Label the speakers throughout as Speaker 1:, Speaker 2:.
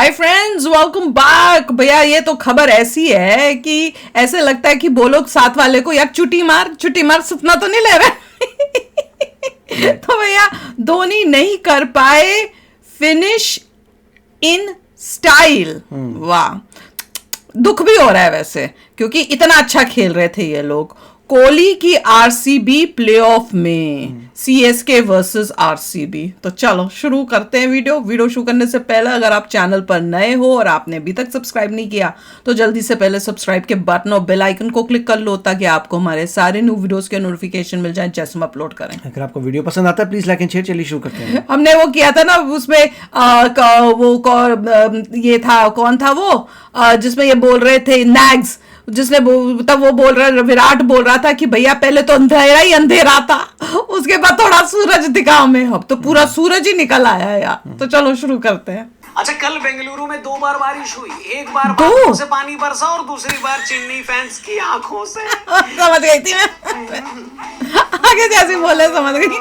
Speaker 1: Hi friends, welcome back. भैया ये तो खबर ऐसी है कि ऐसे लगता है कि बोलो साथ वाले को यार चुटी मार, सपना तो नहीं ले रहे। तो भैया धोनी नहीं कर पाए फिनिश इन स्टाइल। वाह, दुख भी हो रहा है वैसे, क्योंकि इतना अच्छा खेल रहे थे ये लोग। कोहली की आरसीबी प्लेऑफ में, सीएसके वर्सेस आरसीबी। तो चलो शुरू करते हैं वीडियो शुरू करने से पहले अगर आप चैनल पर नए हो और आपने अभी तक सब्सक्राइब नहीं किया तो जल्दी से पहले सब्सक्राइब के बटन और बेल आइकन को क्लिक कर लो ताकि आपको हमारे सारे न्यू वीडियोस के नोटिफिकेशन मिल जाए जैसे हम अपलोड करें।
Speaker 2: अगर आपको वीडियो पसंद आता है प्लीज लाइक एंड शेयर। चलिए शुरू करते हैं।
Speaker 1: हमने वो किया था ना उसमें ये था, कौन था वो जिसमें ये बोल रहे थे नैग्स, जिसने तब वो बोल रहा, विराट बोल रहा था कि भैया पहले तो अंधेरा ही अंधेरा था, उसके बाद थोड़ा सूरज दिखा हमें, अब तो पूरा सूरज ही निकल आया है यार। तो चलो शुरू करते हैं।
Speaker 3: अच्छा, कल बेंगलुरु में 2 बार बारिश हुई, एक बार बादलों से पानी बरसा और दूसरी बार चेन्नई फैंस की आंखों से।
Speaker 1: समझ गई थी मैं, आगे जैसे बोले समझ गई।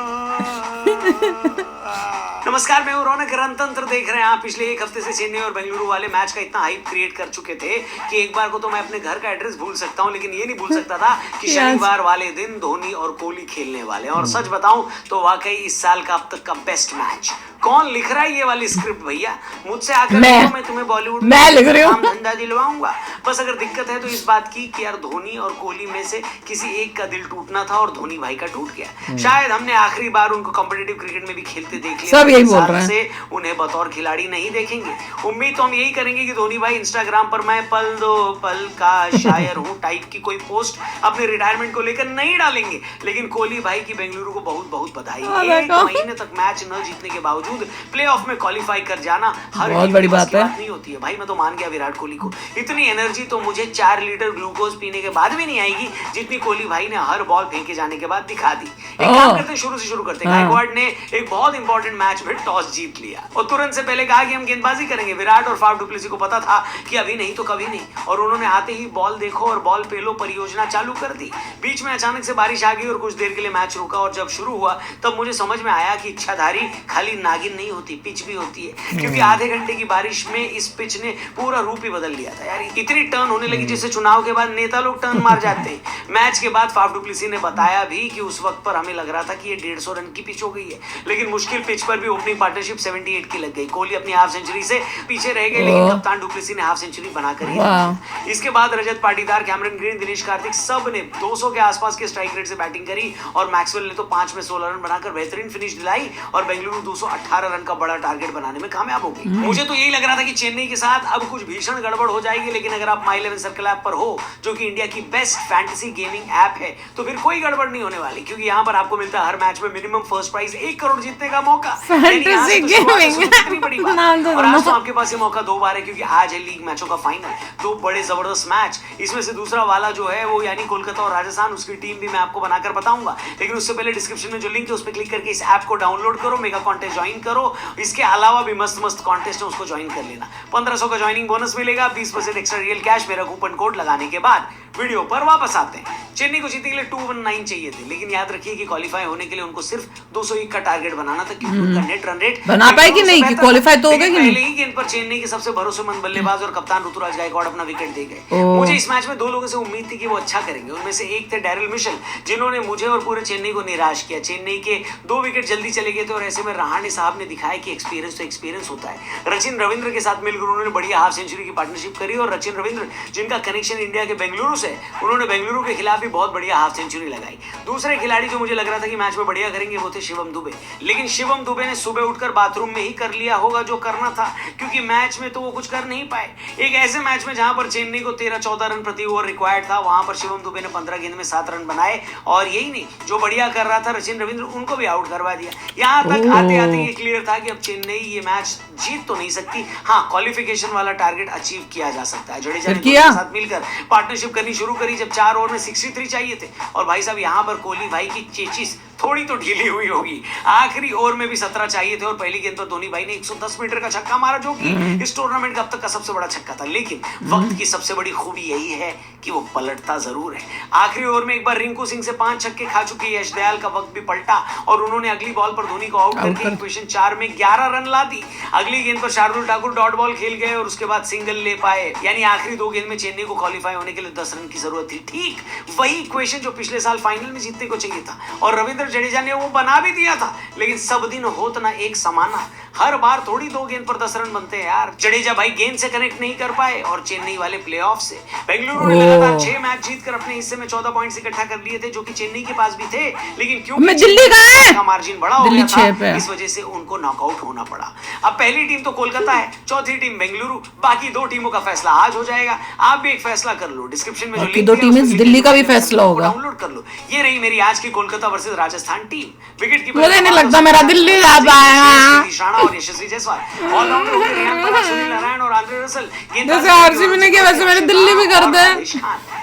Speaker 3: नमस्कार, मैं हूं रौनक। रणतंत्र देख रहे हैं आप। पिछले एक हफ्ते से चेन्नई और बेंगलुरु वाले मैच का इतना हाइप क्रिएट कर चुके थे कि एक बार को तो मैं अपने घर का एड्रेस भूल सकता हूं, लेकिन ये नहीं भूल सकता था कि शनिवार वाले दिन धोनी और कोहली खेलने वाले हैं। और सच बताऊं तो वाकई इस साल का अब तक का बेस्ट मैच। कौन लिख रहा है ये वाली स्क्रिप्ट भैया? मुझसे आकर मैं तुम्हें बॉलीवुड
Speaker 1: में लिख रही हूं,
Speaker 3: धंधा दिलवाऊंगा। बस अगर दिक्कत है तो इस बात की कि यार धोनी और कोहली में से किसी एक का दिल टूटना था और धोनी भाई का टूट गया। शायद हमने आखिरी बार उनको कॉम्पिटिटिव क्रिकेट में भी खेलते देख लिया,
Speaker 1: सब यही बोल रहे हैं।
Speaker 3: से उन्हें बतौर खिलाड़ी नहीं देखेंगे। उम्मीद तो हम यही करेंगे कि धोनी भाई इंस्टाग्राम पर मैं पल दो पल का शायर हूं टाइप की कोई पोस्ट अपने रिटायरमेंट को लेकर नहीं डालेंगे। लेकिन कोहली भाई की बेंगलुरु को बहुत बहुत बधाई। एक महीने तक मैच न जीतने के बावजूद प्लेऑफ में क्वालिफाई कर जाना हर
Speaker 1: बहुत बड़ी बात है।
Speaker 3: नहीं होती है भाई। मैं तो मान गया विराट कोहली को। इतनी एनर्जी तो मुझे 4 लीटर ग्लूकोज पीने के बाद भी नहीं आएगी जितनी कोहली भाई ने हर बॉल फेंके जाने के बाद दिखा दी। एक काम करते हैं, शुरू से शुरू करते हैं। गायकवाड ने एक बहुत इंपॉर्टेंट मैच में टॉस जीत लिया और तुरंत से पहले कहा कि हम गेंदबाजी करेंगे। विराट और फाफ डुप्लेसी को पता था कि अभी नहीं तो कभी नहीं, और उन्होंने आते ही बॉल देखो और बॉल पे लो परियोजना चालू कर दी। बीच में अचानक से बारिश आ गई और कुछ देर के लिए मैच रुका, और जब शुरू हुआ तब मुझे समझ में आया कि इच्छाधारी खाली नागिन नहीं होती, पिच भी होती है। क्योंकि आधे घंटे की बारिश में इस पिच ने पूरा रूप ही बदल लिया था यार। इतनी टर्न होने लगी जैसे चुनाव के बाद नेता लोग टर्न मार जाते हैं। मैच के बाद फाफ डुप्लेसी ने बताया भी कि उस वक्त पर हमें लग रहा था कि ये 150 रन की पिच हो गई है, लेकिन मुश्किल पिच पर भी ओपनिंग पार्टनरशिप 78 की लग गई। कोहली अपनी हाफ सेंचुरी से पीछे रह गए, लेकिन कप्तान डुप्लेसी ने हाफ सेंचुरी बनाकर ही। इसके बाद रजत पाटीदार, कैमरन ग्रीन, दिनेश कार्तिक सब ने 200 के आसपास के स्ट्राइक रेट से बैटिंग करी और मैक्सवेल ने तो 5 में 16 रन बनाकर बेहतरीन फिनिश दिलाई और बेंगलुरु 218 रन का बड़ा टारगेट बनाने में कामयाब हो गई। मुझे तो यही लग रहा था कि चेन्नई के साथ अब कुछ भीषण गड़बड़ हो जाएगी, लेकिन अगर आप माई 11 सर्कल ऐप पर हो, जो कि इंडिया की बेस्ट फैंटेसी गेमिंग ऐप है, तो फिर कोई गड़बड़ नहीं होने वाली, क्योंकि यहाँ पर आपको मिलता है हर मैच में मिनिमम फर्स्ट प्राइज 1 करोड़ जीतने का मौका।
Speaker 1: फैंटेसी गेमिंग
Speaker 3: कितनी बड़ी बात। और आज तो आपके पास ये मौका 2 बार है, क्योंकि आज है लीग मैचों का फाइनल। 2 बड़े जबरदस्त मैच, इसमें से दूसरा वाला जो है वो यानी कोलकाता और राजस्थान, उसकी टीम भी मैं आपको बनाकर बताऊंगा। लेकिन उससे पहले डिस्क्रिप्शन में जो लिंक है उस पर क्लिक करके इस ऐप को डाउनलोड करो, मेगा कॉन्टेस्ट ज्वाइन करो। इसके अलावा भी मस्त मस्त कॉन्टेस्ट है, उसको ज्वाइन कर लेना। 1500 का ज्वाइनिंग बोनस मिलेगा, 20% एक्स्ट्रा रियल कैश मेरा कूपन कोड लगाने के बाद। वीडियो पर वापस आते हैं। चेन्नई को जीतने के लिए 219 चाहिए थे, लेकिन याद रखिए कि क्वालिफाई होने के लिए उनको सिर्फ 201 का टारगेट बनाना था, क्योंकि उनका नेट रन रेट
Speaker 1: बना पाए कि नहीं, कि क्वालिफाई तो हो गए कि नहीं।
Speaker 3: पहले ही गेंद पर चेन्नई के सबसे भरोसेमंद बल्लेबाज और कप्तान ऋतुराज गायकवाड़ अपना विकेट दे गए। मुझे इस मैच में 2 लोगों से उम्मीद थी कि वो अच्छा करेंगे। उनमें से एक थे डैरिल मिशेल, जिन्होंने मुझे और पूरे चेन्नई को निराश किया। चेन्नई के 2 विकेट जल्दी चले गए थे और ऐसे में रहाणे साहब ने दिखाया कि एक्सपीरियंस तो एक्सपीरियंस होता है। रचिन रविंद्र के साथ मिलकर उन्होंने बढ़िया हाफ सेंचुरी की पार्टनरशिप करी, और रचिन रविंद्र जिनका कनेक्शन इंडिया के बेंगलुरु से, उन्होंने बेंगलुरु के खिलाफ भी बहुत बढ़िया हाफ सेंचुरी लगाई। दूसरे खिलाड़ी जो मुझे लग रहा था कि मैच में बढ़िया करेंगे वो थे शिवम दुबे, लेकिन शिवम दुबे ने सुबह उठकर बाथरूम में ही कर लिया होगा जो करना था, क्योंकि मैच में तो वो कुछ कर नहीं पाए। एक ऐसे मैच में जहां पर चेन्नई को 13-14 रन प्रति ओवर रिक्वायर्ड था, वहां पर शिवम दुबे ने 15 गेंद में 7 रन बनाए। और यही नहीं, जो बढ़िया कर रहा था रचिन रविंद्र, उनको भी आउट करवा दिया। यहां तक आते आते ये क्लियर था कि अब चेन्नई ये मैच जीत तो नहीं सकती, हाँ क्वालिफिकेशन वाला टारगेट अचीव किया जा सकता है। जडेजा ने के साथ मिलकर पार्टनरशिप करनी शुरू करी जब 4 ओवर में 63 चाहिए थे, और भाई साहब यहाँ पर कोहली भाई की चेचिस थोड़ी तो ढीली हुई होगी। आखिरी ओवर में भी 17 चाहिए थे और पहली गेंद पर धोनी भाई ने 110 मीटर का छक्का मारा, जो कि इस टूर्नामेंट का अब तक का सबसे बड़ा छक्का था। लेकिन वक्त की सबसे बड़ी खूबी यही है कि वो पलटता जरूर है। आखिरी ओवर में एक बार रिंकू सिंह से 5 छक्के खा चुके यश दयाल का वक्त भी पलटा और उन्होंने अगली बॉल पर धोनी को आउट करके इक्वेशन 4 में 11 रन ला दी। अगली गेंद पर शार्दुल ठाकुर डॉट बॉल खेल गए और उसके बाद सिंगल ले पाए, यानी आखिरी 2 गेंद में चेन्नई को क्वालिफाई होने के लिए 10 रन की जरूरत थी। ठीक वही इक्वेशन जो पिछले साल फाइनल में जीतने को चाहिए था और रविंद्र जडेजा ने वो बना भी दिया था। लेकिन सब दिन होत ना एक समाना, हर बार थोड़ी 2 गेंद पर 10 रन बनते हैं यार। जडेजा भाई गेंद से कनेक्ट नहीं कर पाए और चेन्नई वाले प्लेऑफ से। बेंगलुरु ने लगातार 6 मैच जीतकर अपने हिस्से में 14 पॉइंट्स इकट्ठा कर लिए थे, जो कि चेन्नई के पास भी थे। लेकिन क्योंकि
Speaker 1: दिल्ली का
Speaker 3: मार्जिन बड़ा हो गया था, इस वजह से उनको नॉकआउट होना पड़ा। अब पहली टीम तो कोलकाता है, चौथी टीम बेंगलुरु, बाकी 2 टीमों का फैसला आज हो जाएगा। आप भी एक फैसला कर लो, डिस्क्रिप्शन में जो लिंक
Speaker 1: 2 टीमें दिल्ली का भी फैसला होगा,
Speaker 3: डाउनलोड कर लो। ये रही मेरी आज की Kolkata versus Rajasthan team. Wicket keeper
Speaker 1: मुझे नहीं लगता मेरा दिल्ली ज्यादा
Speaker 3: राणा और यशस्वी जायसवाल, ऑलराउंडर हो गए रियान पराग, सुनील नारायण और आंद्रे रसल।
Speaker 1: जैसे आरसीबी ने किया वैसे मेरे दिल्ली भी कर दे।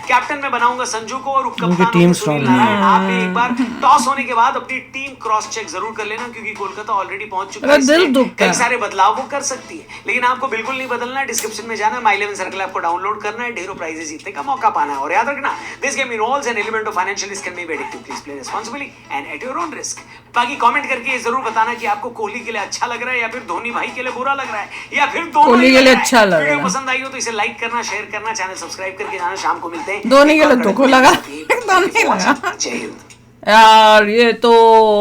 Speaker 3: कैप्टन में बनाऊंगा संजू को और उपकप्तान सुनील नारायण। आप भी एक बार टॉस होने के बाद अपनी टीम क्रॉस चेक जरूर कर लेना, क्योंकि कोलकाता ऑलरेडी पहुंच चुका है, कई सारे बदलाव वो कर सकती है। लेकिन आपको बिल्कुल नहीं बदलना है, डिस्क्रिप्शन में जाना, माय 11 सर्कल आपको डाउनलोड करना है, ढेरों प्राइजेस जीतने का मौका पाना है। और याद रखना, this game involves an element of financial risk and may be addictive, please play responsibly and at your own risk. बाकी कमेंट करके जरूर बताना कि आपको कोहली के लिए अच्छा लग रहा है या फिर धोनी भाई के लिए बुरा लग रहा है, या फिर दोनों
Speaker 1: कोहली के लिए अच्छा लग रहा है।
Speaker 3: वीडियो पसंद आई हो तो इसे लाइक करना, शेयर करना, चैनल सब्सक्राइब करके जाना। शाम को मिलते हैं।
Speaker 1: धोनी के लिए दुख लगा, धोनी लगा।
Speaker 3: जय हिंद
Speaker 1: यार ये तो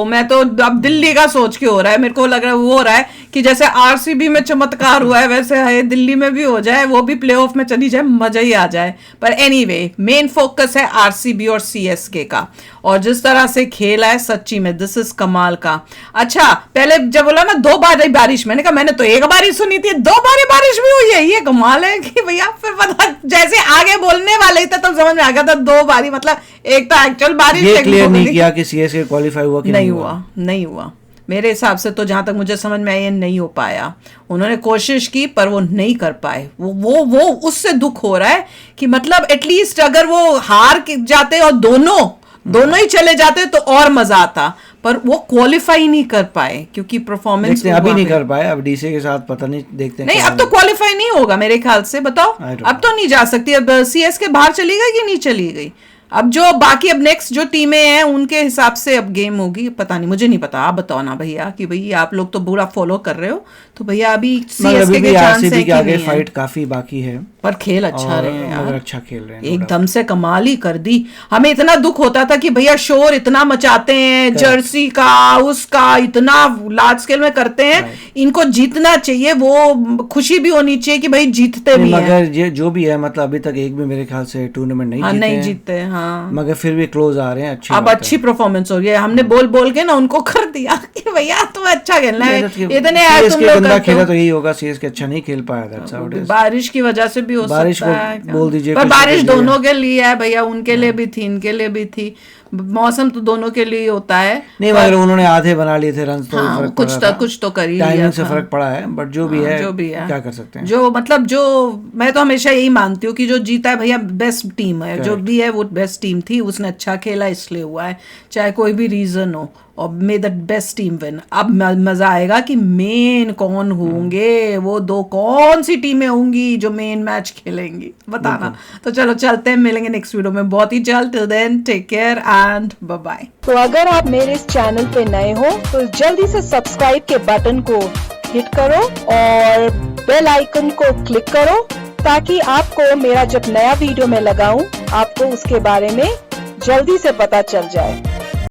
Speaker 1: मैं तो अब दिल्ली का सोच के हो रहा है, मेरे को लग रहा है वो हो रहा है कि जैसे आरसीबी में चमत्कार हुआ है वैसे है दिल्ली में भी हो जाए, वो भी प्लेऑफ में चली जाए, मजा ही आ जाए। पर एनीवे मेन फोकस है आरसीबी और सीएसके का, और जिस तरह से खेला है सच्ची में दिस इज कमाल का। अच्छा पहले जब बोला ना 2 बार बारिश, मैंने कहा मैंने तो 1 बार ही सुनी थी, 2 बार बारिश भी हुई है, ये कमाल है कि भैया। फिर पता जैसे आगे बोलने वाले थे तब समझ में आ गया था 2 बार, मतलब एक तो एक्चुअल बारिश
Speaker 2: किया कि सीएसके क्वालीफाई हुआ कि
Speaker 1: नहीं हुआ। मेरे हिसाब से तो जहां तक मुझे समझ में आया नहीं हो पाया। उन्होंने कोशिश की पर वो नहीं कर पाए। वो उससे दुख हो रहा है कि मतलब एटलीस्ट अगर वो हार जाते और दोनों ही चले जाते तो और मजा आता, पर वो क्वालिफाई नहीं कर पाए क्योंकि परफॉर्मेंस
Speaker 2: अभी नहीं कर पाए। अब डीसी के साथ पता नहीं, देखते हैं।
Speaker 1: नहीं अब तो क्वालिफाई नहीं होगा मेरे ख्याल से, बताओ अब तो नहीं जा सकती। अब सीएसके बाहर चली गई कि नहीं चली गई? अब जो बाकी अब नेक्स्ट जो टीमें हैं उनके हिसाब से अब गेम होगी, पता नहीं, मुझे नहीं पता, आप बताओ ना भैया कि भैया आप लोग तो बुरा फॉलो कर रहे हो, तो भैया अभी सीएसके के चांस है कि
Speaker 2: आगे फाइट काफी बाकी है,
Speaker 1: पर खेल अच्छा रहे हैं यार,
Speaker 2: अच्छा खेल रहे हैं,
Speaker 1: एकदम से कमाल ही कर दी। हमें इतना दुख होता था कि भैया शोर इतना मचाते हैं, जर्सी का उसका इतना लार्ज स्केल में करते हैं, इनको जीतना चाहिए, वो खुशी भी होनी चाहिए कि भाई जीतते भी हैं।
Speaker 2: मगर ये जो भी है मतलब अभी तक एक भी मेरे ख्याल से टूर्नामेंट नहीं जीते, मगर फिर भी क्लोज आ रहे हैं।
Speaker 1: अब अच्छी परफॉर्मेंस हो रही है, हमने बोल के ना उनको कर दिया कि भैया तुम अच्छा खेलना है, इतने तुम लोग
Speaker 2: खेला तो यही होगा। सीएसके अच्छा नहीं खेल पाया,
Speaker 1: बारिश की वजह से भी हो सकता है,
Speaker 2: बोल दीजिए।
Speaker 1: पर बारिश दोनों के लिए है भैया, उनके लिए भी थी, इनके लिए भी थी, मौसम तो दोनों के लिए होता है।
Speaker 2: नहीं मगर उन्होंने आधे बना लिए थे रन, तो
Speaker 1: हाँ, कुछ तो कर ही लिया,
Speaker 2: टाइमिंग से फर्क पड़ा है, बट जो भी है क्या कर सकते हैं।
Speaker 1: जो मतलब जो मैं तो हमेशा यही मानती हूँ कि जो जीता है भैया बेस्ट टीम है, जो भी है वो बेस्ट टीम थी, उसने अच्छा खेला इसलिए हुआ है, चाहे कोई भी रीजन हो, और मे द बेस्ट टीम विन। अब मजा आएगा कि मेन कौन होंगे, वो 2 कौन सी टीमें होंगी जो मेन मैच खेलेंगी, बताना। तो चलो चलते हैं, मिलेंगे नेक्स्ट वीडियो में बहुत ही जल्द। Till then take care and bye bye.
Speaker 4: तो अगर आप मेरे इस चैनल पे नए हो तो जल्दी से सब्सक्राइब के बटन को हिट करो और बेल आइकन को क्लिक करो, ताकि आपको मेरा जब नया वीडियो मैं लगाऊं आपको उसके बारे में जल्दी से पता चल जाए।